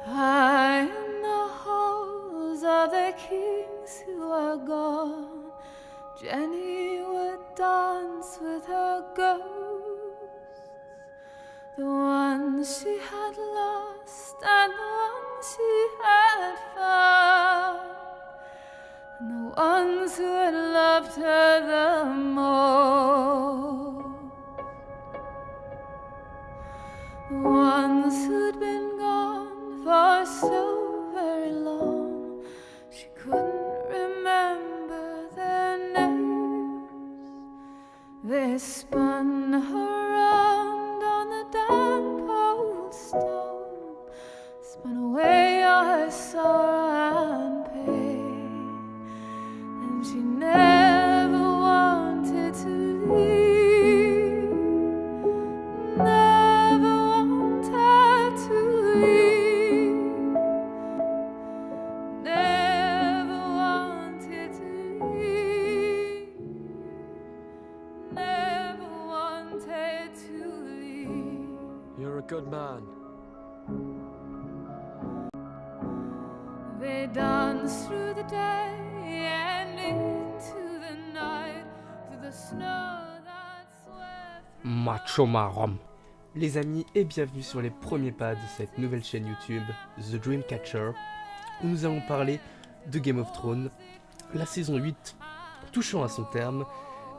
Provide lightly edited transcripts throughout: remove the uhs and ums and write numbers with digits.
High in the halls of the kings who are gone, Jenny would dance with her ghosts, the ones she had lost and the ones she had found, and the ones who had loved her the most, the ones who'd been gone for so very long, she couldn't remember their names. They spun around on the damp old stone, spun away all her sorrow and pain, and she never wanted to leave, never wanted to leave, never wanted to leave, never wanted to leave. You're a good man. They dance through the day and into the night, through the snow that swept. Macho Marom. Les amis, et bienvenue sur les premiers pas de cette nouvelle chaîne YouTube, The Dreamcatcher, où nous allons parler de Game of Thrones, la saison 8 touchant à son terme,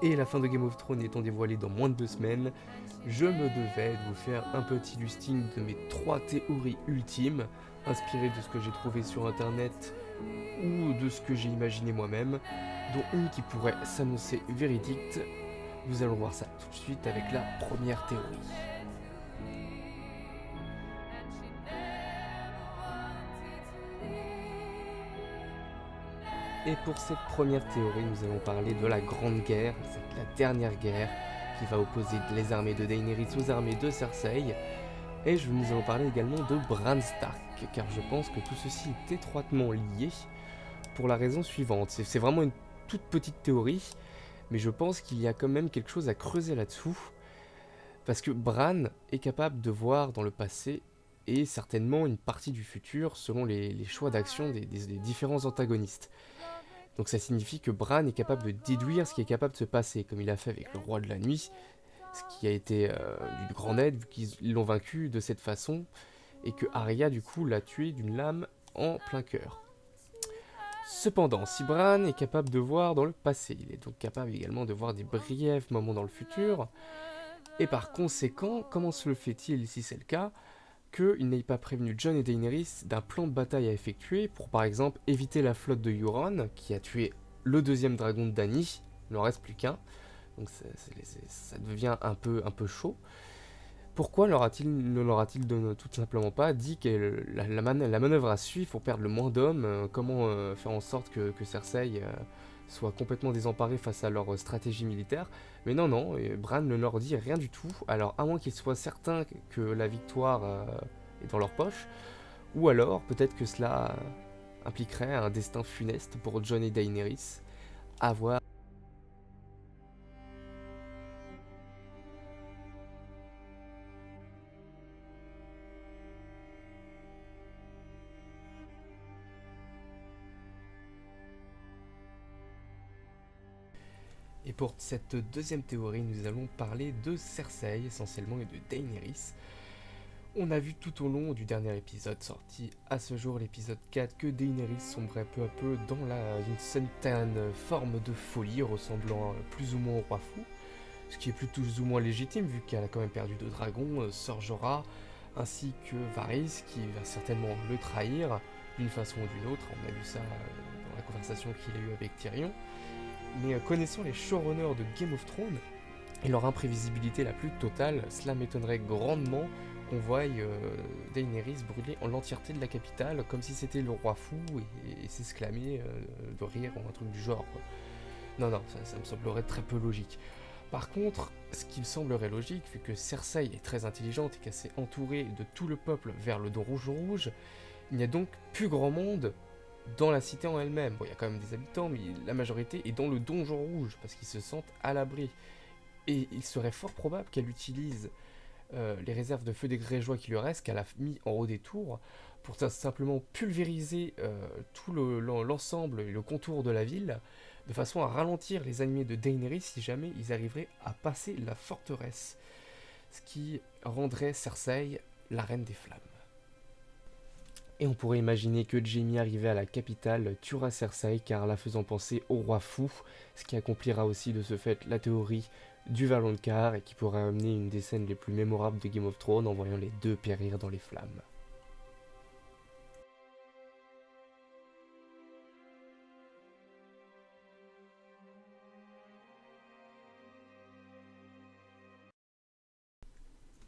et la fin de Game of Thrones étant dévoilée dans moins de 2 semaines, je me devais de vous faire un petit listing de mes 3 théories ultimes, inspirées de ce que j'ai trouvé sur internet ou de ce que j'ai imaginé moi-même, dont une qui pourrait s'annoncer véridique. Nous allons voir ça tout de suite avec la première théorie. Et pour cette première théorie, nous allons parler de la Grande Guerre, c'est la dernière guerre qui va opposer les armées de Daenerys aux armées de Cersei. Et nous allons parler également de Bran Stark, car je pense que tout ceci est étroitement lié pour la raison suivante. C'est vraiment une toute petite théorie, mais je pense qu'il y a quand même quelque chose à creuser là-dessous, parce que Bran est capable de voir dans le passé et certainement une partie du futur selon les choix d'action des différents antagonistes. Donc ça signifie que Bran est capable de déduire ce qui est capable de se passer, comme il a fait avec le Roi de la Nuit, ce qui a été d'une grande aide vu qu'ils l'ont vaincu de cette façon, et que Arya du coup l'a tué d'une lame en plein cœur. Cependant, si Bran est capable de voir dans le passé, il est donc capable également de voir des briefs moments dans le futur, et par conséquent, comment se le fait-il, si c'est le cas, qu'il n'ait pas prévenu Jon et Daenerys d'un plan de bataille à effectuer pour par exemple éviter la flotte de Euron, qui a tué le deuxième dragon de Dany, il n'en reste plus qu'un, donc ça devient un peu chaud. Pourquoi ne leur a-t-il tout simplement pas dit que la manœuvre à suivre pour perdre le moins d'hommes, comment faire en sorte que Cersei soit complètement désemparée face à leur stratégie militaire? Mais non, Bran ne leur dit rien du tout, alors à moins qu'ils soient certains que la victoire est dans leur poche, ou alors peut-être que cela impliquerait un destin funeste pour Jon et Daenerys, à voir. Et pour cette deuxième théorie, nous allons parler de Cersei essentiellement et de Daenerys. On a vu tout au long du dernier épisode sorti à ce jour, l'épisode 4, que Daenerys sombrait peu à peu dans une certaine forme de folie ressemblant plus ou moins au roi fou, ce qui est plus ou moins légitime vu qu'elle a quand même perdu 2 dragons, Sir Jorah, ainsi que Varys qui va certainement le trahir d'une façon ou d'une autre. On a vu ça dans la conversation qu'il a eue avec Tyrion. Mais connaissant les showrunners de Game of Thrones et leur imprévisibilité la plus totale, cela m'étonnerait grandement qu'on voie Daenerys brûler en l'entièreté de la capitale comme si c'était le roi fou et s'exclamer de rire ou un truc du genre, quoi. Non, ça me semblerait très peu logique. Par contre, ce qui me semblerait logique, vu que Cersei est très intelligente et qu'elle s'est entourée de tout le peuple vers le Donjon Rouge, il n'y a donc plus grand monde dans la cité en elle-même. Bon, il y a quand même des habitants, mais la majorité est dans le Donjon Rouge, parce qu'ils se sentent à l'abri. Et il serait fort probable qu'elle utilise les réserves de feu des Greyjoy qui lui restent, qu'elle a mis en haut des tours, pour simplement pulvériser tout l'ensemble et le contour de la ville, de façon à ralentir les armées de Daenerys si jamais ils arriveraient à passer la forteresse, ce qui rendrait Cersei la reine des flammes. Et on pourrait imaginer que Jaime arrivé à la capitale tuera Cersei car la faisant penser au roi fou, ce qui accomplira aussi de ce fait la théorie du Valonqar et qui pourrait amener une des scènes les plus mémorables de Game of Thrones en voyant les deux périr dans les flammes.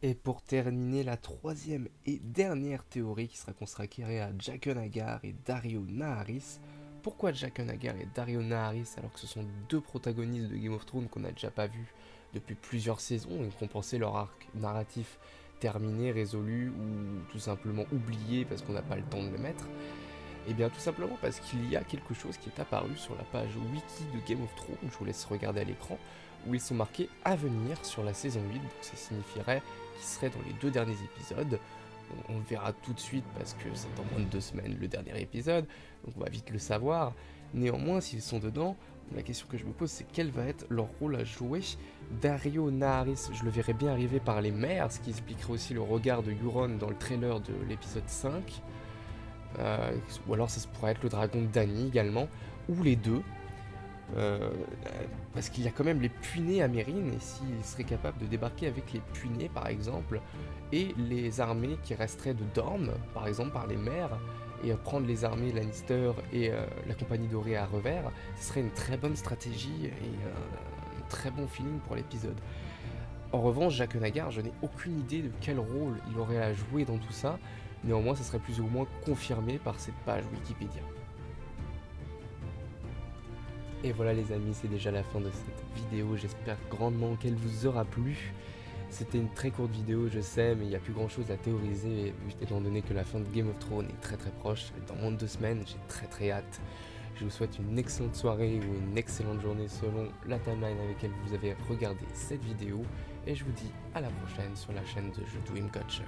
Et pour terminer, la troisième et dernière théorie qui sera consacrée à Jaqen H'ghar et Daario Naharis. Pourquoi Jaqen H'ghar et Daario Naharis alors que ce sont deux protagonistes de Game of Thrones qu'on n'a déjà pas vus depuis plusieurs saisons et qu'on pensait leur arc narratif terminé, résolu ou tout simplement oublié parce qu'on n'a pas le temps de le mettre? Et bien tout simplement parce qu'il y a quelque chose qui est apparu sur la page wiki de Game of Thrones, je vous laisse regarder à l'écran, où ils sont marqués à venir sur la saison 8, donc ça signifierait qu'ils seraient dans les 2 derniers épisodes. On le verra tout de suite parce que c'est dans moins de 2 semaines le dernier épisode, donc on va vite le savoir. Néanmoins, s'ils sont dedans, la question que je me pose c'est quel va être leur rôle à jouer. Daario Naharis, je le verrais bien arriver par les mers, ce qui expliquerait aussi le regard de Euron dans le trailer de l'épisode 5. Ou alors ça pourrait être le dragon de Dany également, ou les deux. Parce qu'il y a quand même les punais à Meereen, et s'il serait capable de débarquer avec les punais par exemple, et les armées qui resteraient de Dorne, par exemple par les mers, et prendre les armées Lannister et la compagnie dorée à revers, ce serait une très bonne stratégie et un très bon feeling pour l'épisode. En revanche, Jaqen H'ghar, je n'ai aucune idée de quel rôle il aurait à jouer dans tout ça, néanmoins ça serait plus ou moins confirmé par cette page Wikipédia. Et voilà les amis, c'est déjà la fin de cette vidéo, j'espère grandement qu'elle vous aura plu. C'était une très courte vidéo, je sais, mais il n'y a plus grand chose à théoriser, étant donné que la fin de Game of Thrones est très proche, dans moins de 2 semaines, j'ai très hâte. Je vous souhaite une excellente soirée ou une excellente journée selon la timeline avec laquelle vous avez regardé cette vidéo, et je vous dis à la prochaine sur la chaîne de The Dreamcatcher.